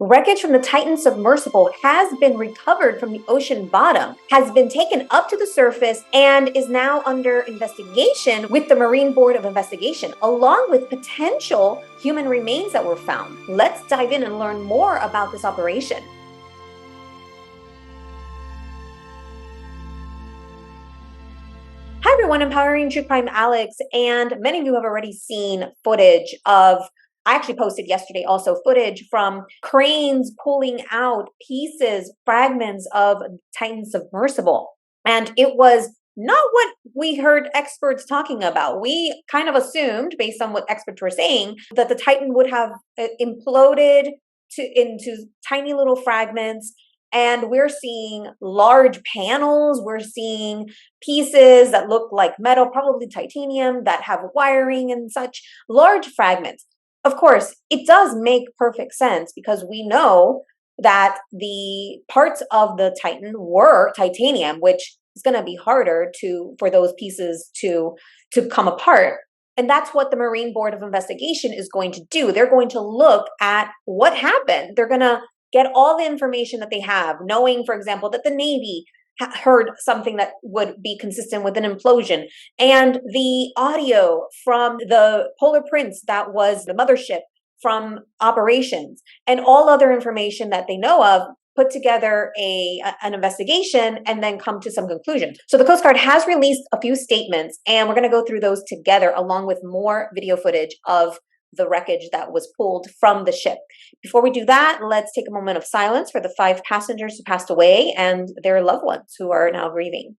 Wreckage from the Titan submersible has been recovered from the ocean bottom, has been taken up to the surface, and is now under investigation with the Marine Board of Investigation, along with potential human remains that were found. Let's dive in and learn more about this operation. Hi everyone, Empowering True Crime Alex, and many of you have already seen footage of, I actually posted yesterday also footage from cranes pulling out pieces, fragments of Titan submersible. And it was not what we heard experts talking about. We kind of assumed, based on what experts were saying, that the Titan would have imploded into tiny little fragments. And we're seeing large panels. We're seeing pieces that look like metal, probably titanium, that have wiring and such, large fragments. Of course, it does make perfect sense because we know that the parts of the Titan were titanium, which is going to be harder for those pieces to come apart. And that's what the Marine Board of Investigation is going to do. They're going to look at what happened. They're going to get all the information that they have, knowing, for example, that the Navy heard something that would be consistent with an implosion, and the audio from the Polar Prince that was the mothership from operations, and all other information that they know of, put together an investigation and then come to some conclusion. So the Coast Guard has released a few statements, and we're going to go through those together along with more video footage of the wreckage that was pulled from the ship. Before we do that, let's take a moment of silence for the 5 passengers who passed away and their loved ones who are now grieving.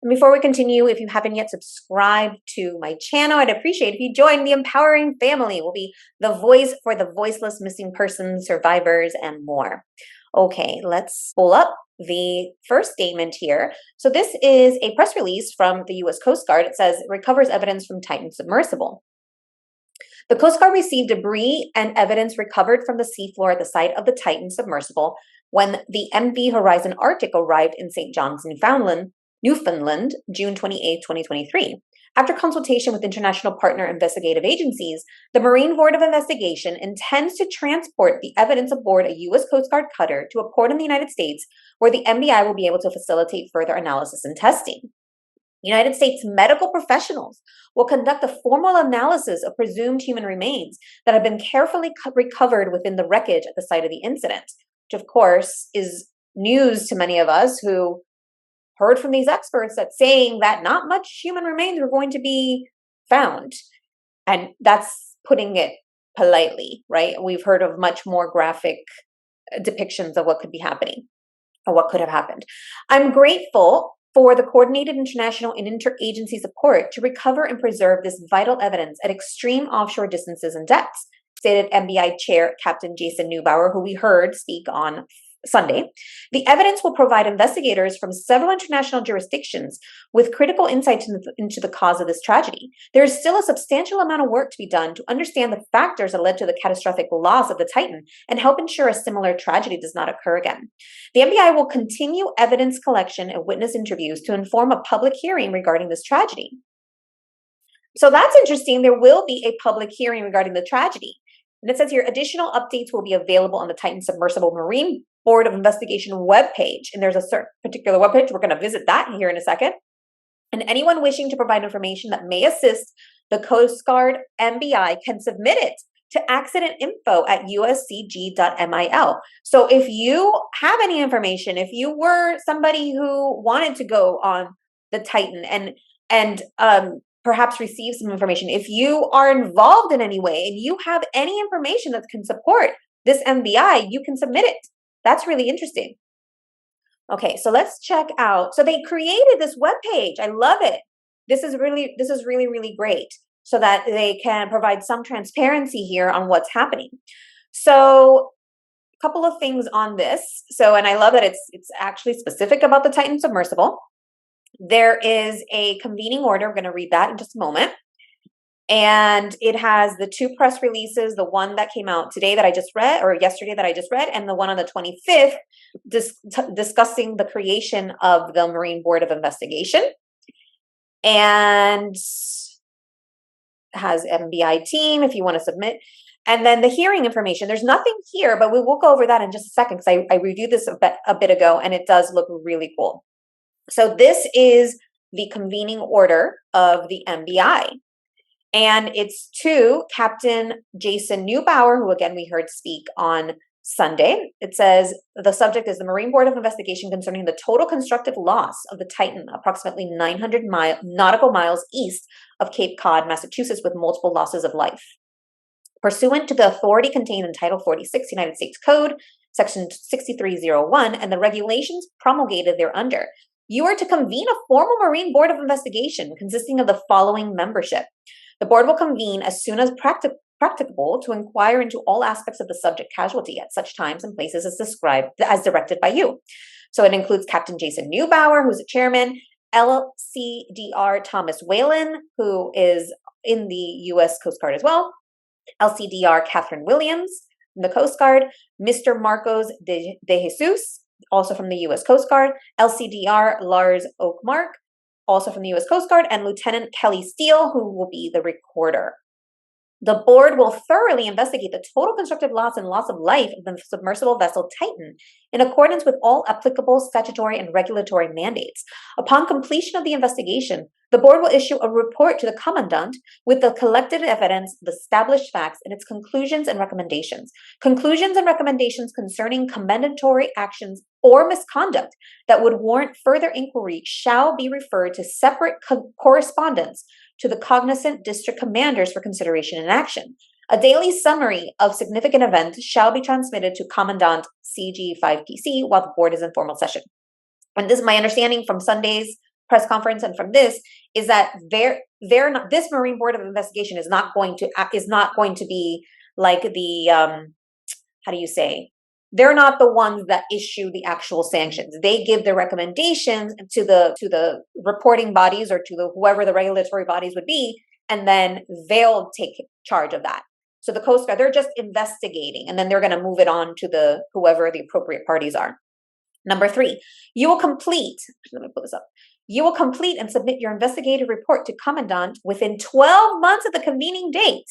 And before we continue, if you haven't yet subscribed to my channel, I'd appreciate if you join the Empowering family. We'll be the voice for the voiceless missing persons, survivors, and more. Okay, let's pull up the first statement here. So this is a press release from the U.S. Coast Guard. It says, recovers evidence from Titan submersible. The Coast Guard received debris and evidence recovered from the seafloor at the site of the Titan submersible when the MV Horizon Arctic arrived in St. John's, Newfoundland, June 28, 2023. After consultation with international partner investigative agencies, the Marine Board of Investigation intends to transport the evidence aboard a U.S. Coast Guard cutter to a port in the United States where the MBI will be able to facilitate further analysis and testing. United States medical professionals will conduct a formal analysis of presumed human remains that have been carefully recovered within the wreckage at the site of the incident, which of course is news to many of us who heard from these experts that saying that not much human remains were going to be found. And that's putting it politely, right? We've heard of much more graphic depictions of what could be happening or what could have happened. I'm grateful for the coordinated international and interagency support to recover and preserve this vital evidence at extreme offshore distances and depths, stated MBI Chair Captain Jason Neubauer, who we heard speak on Sunday. The evidence will provide investigators from several international jurisdictions with critical insight into the cause of this tragedy. There is still a substantial amount of work to be done to understand the factors that led to the catastrophic loss of the Titan and help ensure a similar tragedy does not occur again. The MBI will continue evidence collection and witness interviews to inform a public hearing regarding this tragedy. So that's interesting. There will be a public hearing regarding the tragedy. And it says here, additional updates will be available on the Titan Submersible Marine Board of Investigation webpage. And there's a certain particular webpage. We're going to visit that here in a second. And anyone wishing to provide information that may assist the Coast Guard MBI can submit it to accidentinfo@uscg.mil. So if you have any information, if you were somebody who wanted to go on the Titan and perhaps receive some information, if you are involved in any way and you have any information that can support this MBI, you can submit it. That's really interesting. Okay, so let's check out. So they created this webpage. I love it. This is really, really great so that they can provide some transparency here on what's happening. So a couple of things on this. So, and I love that it's actually specific about the Titan submersible. There is a convening order. We're going to read that in just a moment. And it has the 2 press releases, the one that came out today that I just read, or yesterday that I just read, and the one on the 25th discussing the creation of the Marine Board of Investigation. And has MBI team if you want to submit. And then the hearing information, there's nothing here, but we will go over that in just a second because I reviewed this a bit ago and it does look really cool. So this is the convening order of the MBI. And it's to Captain Jason Neubauer, who again we heard speak on Sunday. It says the subject is the Marine Board of Investigation concerning the total constructive loss of the Titan, approximately 900 nautical miles east of Cape Cod, Massachusetts, with multiple losses of life. Pursuant to the authority contained in Title 46 United States Code, Section 6301, and the regulations promulgated thereunder, you are to convene a formal Marine Board of Investigation consisting of the following membership. The board will convene as soon as practicable to inquire into all aspects of the subject casualty at such times and places as directed by you. So it includes Captain Jason Neubauer, who's the chairman, LCDR Thomas Whalen, who is in the U.S. Coast Guard as well, LCDR Catherine Williams from the Coast Guard, Mr. Marcos de Jesus, also from the U.S. Coast Guard, LCDR Lars Oakmark, also from the U.S. Coast Guard, and Lieutenant Kelly Steele, who will be the recorder. The board will thoroughly investigate the total constructive loss and loss of life of the submersible vessel Titan in accordance with all applicable statutory and regulatory mandates. Upon completion of the investigation, the board will issue a report to the commandant with the collected evidence, the established facts, and its conclusions and recommendations. Conclusions and recommendations concerning commendatory actions or misconduct that would warrant further inquiry shall be referred to separate correspondence to the cognizant district commanders for consideration and action. A daily summary of significant events shall be transmitted to Commandant CG5PC while the board is in formal session. And this is my understanding from Sunday's press conference and from this is that this Marine Board of Investigation is not going to be like the how do you say? They're not the ones that issue the actual sanctions. They give the recommendations to the reporting bodies or to whoever the regulatory bodies would be, and then they'll take charge of that. So the Coast Guard, they're just investigating, and then they're going to move it on to whoever the appropriate parties are. Number 3, you will complete. Let me pull this up. You will complete and submit your investigative report to Commandant within 12 months of the convening date.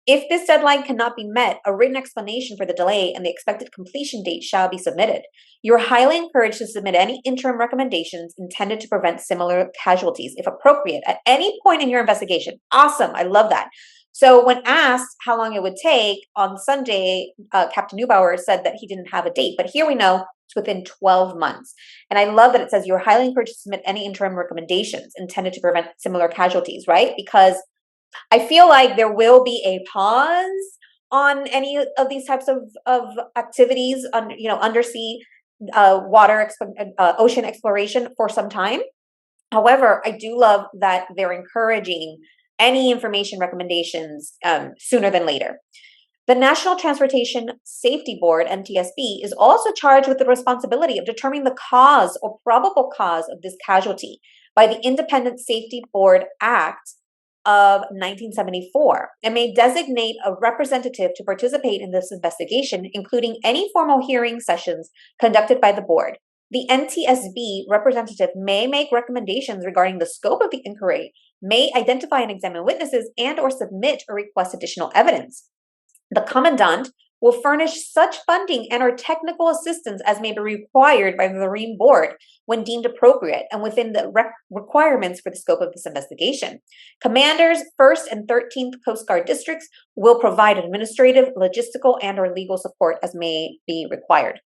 If this deadline cannot be met, a written explanation for the delay and the expected completion date shall be submitted. You are highly encouraged to submit any interim recommendations intended to prevent similar casualties, if appropriate, at any point in your investigation. Awesome. I love that. So when asked how long it would take, on Sunday, Captain Neubauer said that he didn't have a date, but here we know it's within 12 months. And I love that it says you're highly encouraged to submit any interim recommendations intended to prevent similar casualties, right? Because I feel like there will be a pause on any of these types of activities on, undersea ocean exploration for some time. However, I do love that they're encouraging any information recommendations sooner than later. The National Transportation Safety Board, NTSB, is also charged with the responsibility of determining the cause or probable cause of this casualty by the Independent Safety Board Act of 1974 and may designate a representative to participate in this investigation, including any formal hearing sessions conducted by the board. The NTSB representative may make recommendations regarding the scope of the inquiry, may identify and examine witnesses, and or submit or request additional evidence. The commandant will furnish such funding and or technical assistance as may be required by the Marine Board when deemed appropriate and within the requirements for the scope of this investigation. Commanders, 1st and 13th Coast Guard districts will provide administrative, logistical, and or legal support as may be required.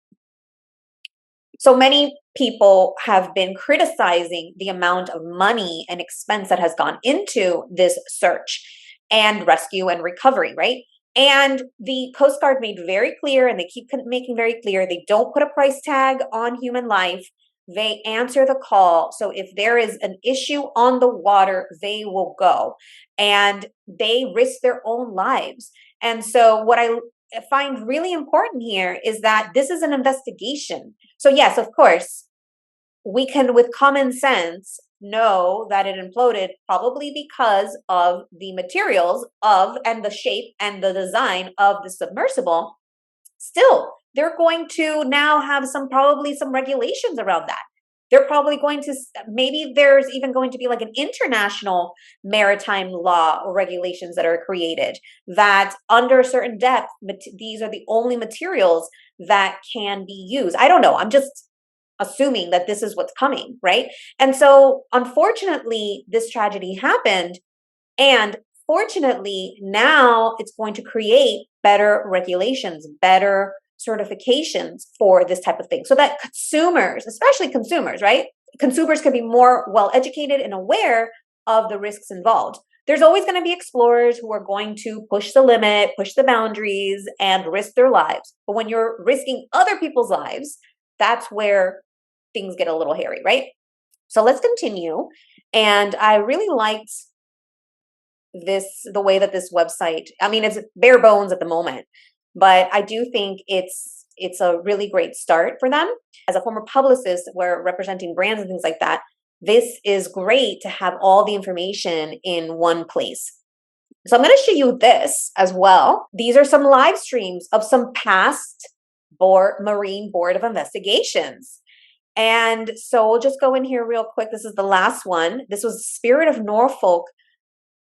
So many people have been criticizing the amount of money and expense that has gone into this search and rescue and recovery, right? And the Coast Guard made very clear, and they keep making very clear, they don't put a price tag on human life. They answer the call. So if there is an issue on the water, they will go. And they risk their own lives. And so what I find really important here is that this is an investigation. So yes, of course, we can, with common sense, know that it imploded probably because of the materials of and the shape and the design of the submersible. Still, they're going to now have probably some regulations around that. They're probably going to, maybe there's even going to be like an international maritime law or regulations that are created that under a certain depth, these are the only materials that can be used. I don't know. I'm just assuming that this is what's coming, right? And so, unfortunately, this tragedy happened. And fortunately, now it's going to create better regulations, better certifications for this type of thing so that consumers, especially consumers, right? Consumers can be more well educated and aware of the risks involved. There's always going to be explorers who are going to push the limit, push the boundaries, and risk their lives. But when you're risking other people's lives, that's where things get a little hairy, right? So let's continue. And I really liked the way that this website, I mean, it's bare bones at the moment, but I do think it's a really great start for them. As a former publicist, where representing brands and things like that, this is great to have all the information in one place. So I'm going to show you this as well. These are some live streams of some past Marine Board of Investigations. And so we'll just go in here real quick. This is the last one. This was Spirit of Norfolk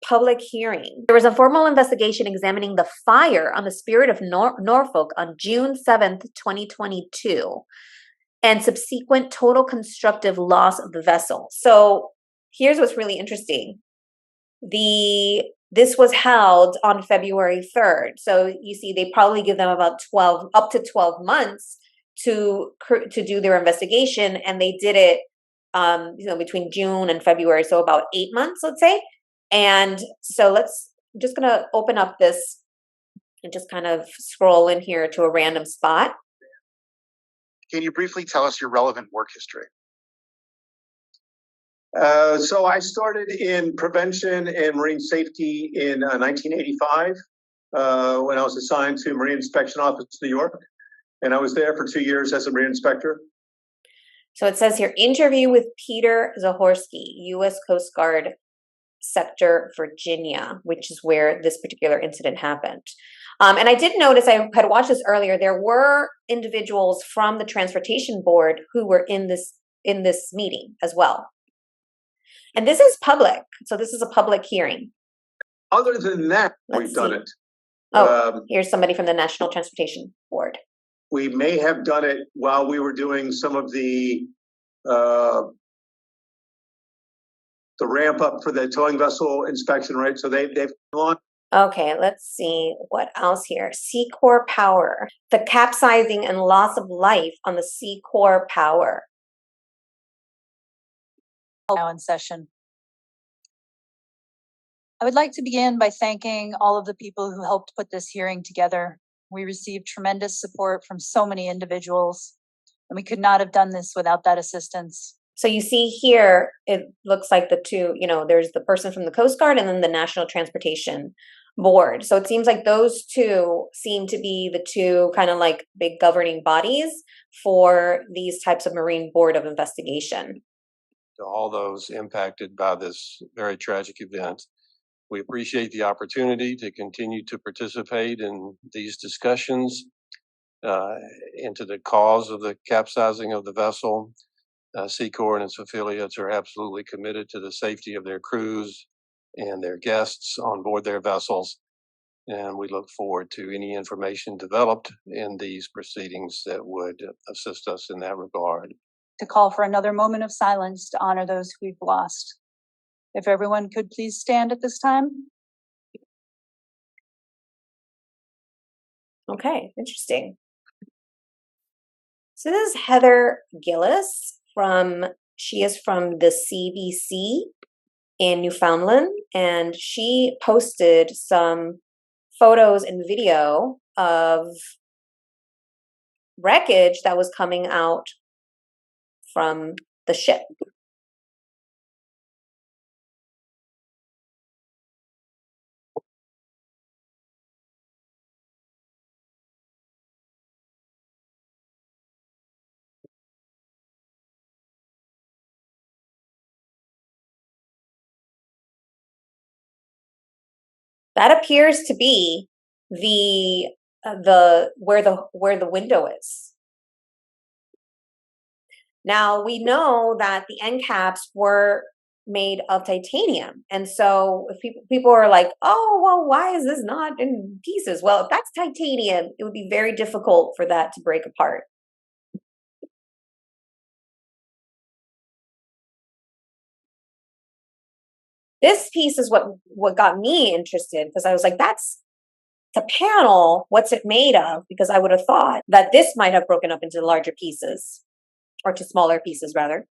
public hearing. There was a formal investigation examining the fire on the Spirit of Norfolk on June 7th, 2022, and subsequent total constructive loss of the vessel. So here's what's really interesting. This was held on February 3rd. So you see, they probably give them about up to 12 months to do their investigation, and they did it between June and February, so about 8 months, let's say. And so I'm just going to open up this and just kind of scroll in here to a random spot. Can you briefly tell us your relevant work history? So I started in prevention and marine safety in 1985 when I was assigned to Marine Inspection Office, New York. And I was there for 2 years as a marine inspector. So it says here, interview with Peter Zahorsky, U.S. Coast Guard Sector, Virginia, which is where this particular incident happened. And I did notice, I had watched this earlier, there were individuals from the Transportation Board who were in this meeting as well. And this is public. So this is a public hearing. Other than that, we've done it. Oh, here's somebody from the National Transportation Board. We may have done it while we were doing some of the ramp up for the towing vessel inspection, right? So they've gone. Okay, let's see what else here. Seacor Power, the capsizing and loss of life on the Seacor Power. Now in session. I would like to begin by thanking all of the people who helped put this hearing together. We received tremendous support from so many individuals, and we could not have done this without that assistance. So you see here, it looks like the two, there's the person from the Coast Guard and then the National Transportation Board. So it seems like those two seem to be the two kind of like big governing bodies for these types of Marine Board of Investigation. To all those impacted by this very tragic event, we appreciate the opportunity to continue to participate in these discussions into the cause of the capsizing of the vessel. Seacor and its affiliates are absolutely committed to the safety of their crews and their guests on board their vessels. And we look forward to any information developed in these proceedings that would assist us in that regard. To call for another moment of silence to honor those who we've lost. If everyone could please stand at this time. Okay, interesting. So this is Heather Gillis she is from the CBC in Newfoundland, and she posted some photos and video of wreckage that was coming out from the ship. That appears to be where the window is. Now we know that the end caps were made of titanium. And so if people are like, oh, well, why is this not in pieces? Well, if that's titanium, it would be very difficult for that to break apart. This piece is what got me interested, because I was like, that's the panel. What's it made of? Because I would have thought that this might have broken up into larger pieces, or to smaller pieces rather.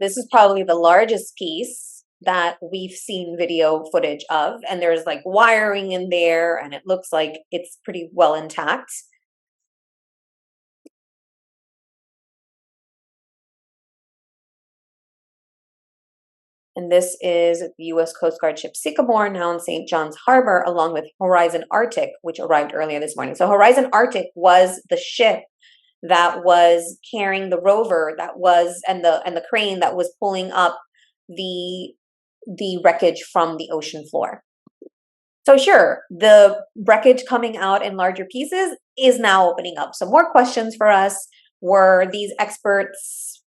This is probably the largest piece that we've seen video footage of, and there's like wiring in there, and it looks like it's pretty well intact. And this is the U.S. Coast Guard ship Sycamore, now in St. John's Harbor, along with Horizon Arctic, which arrived earlier this morning. So Horizon Arctic was the ship that was carrying the rover, and the crane that was pulling up the wreckage from the ocean floor. So sure, the wreckage coming out in larger pieces is now opening up some more questions for us. Were these experts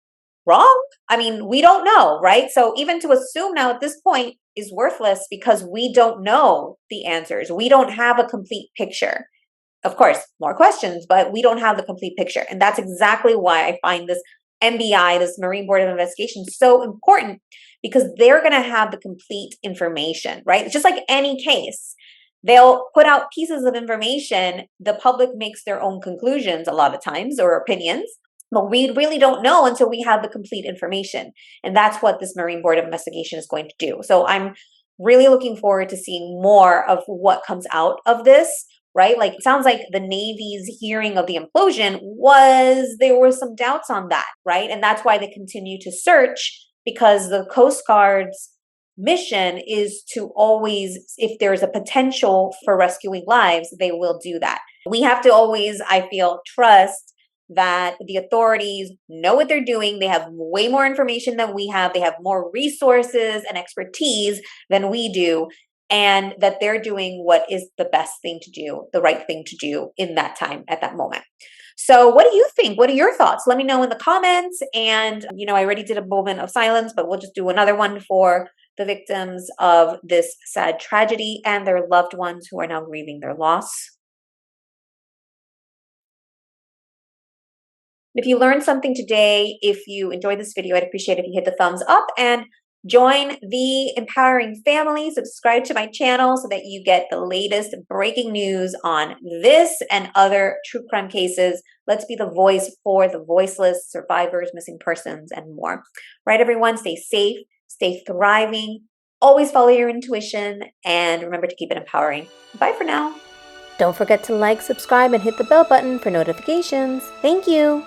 wrong? I mean, we don't know, right? So even to assume now at this point is worthless, because we don't know the answers. We don't have a complete picture. Of course, more questions, but we don't have the complete picture. And that's exactly why I find this MBI, this Marine Board of Investigation, so important, because they're going to have the complete information, right? It's just like any case. They'll put out pieces of information. The public makes their own conclusions a lot of times, or opinions, but we really don't know until we have the complete information. And that's what this Marine Board of Investigation is going to do. So I'm really looking forward to seeing more of what comes out of this. Right? Like, it sounds like the Navy's hearing of the implosion there were some doubts on that, right? And that's why they continue to search, because the Coast Guard's mission is to always, if there's a potential for rescuing lives, they will do that. We have to always, I feel, trust that the authorities know what they're doing. They have way more information than we have. They have more resources and expertise than we do, and that they're doing what is the best thing to do, the right thing to do in that time, at that moment. So what do you think? What are your thoughts? Let me know in the comments. And, I already did a moment of silence, but we'll just do another one for the victims of this sad tragedy and their loved ones who are now grieving their loss. If you learned something today, if you enjoyed this video, I'd appreciate if you hit the thumbs up and join the empowering family. Subscribe to my channel so that you get the latest breaking news on this and other true crime cases. Let's be the voice for the voiceless, survivors, missing persons, and more. Right, everyone? Stay safe, stay thriving, always follow your intuition, and remember to keep it empowering. Bye for now. Don't forget to like, subscribe, and hit the bell button for notifications. Thank you.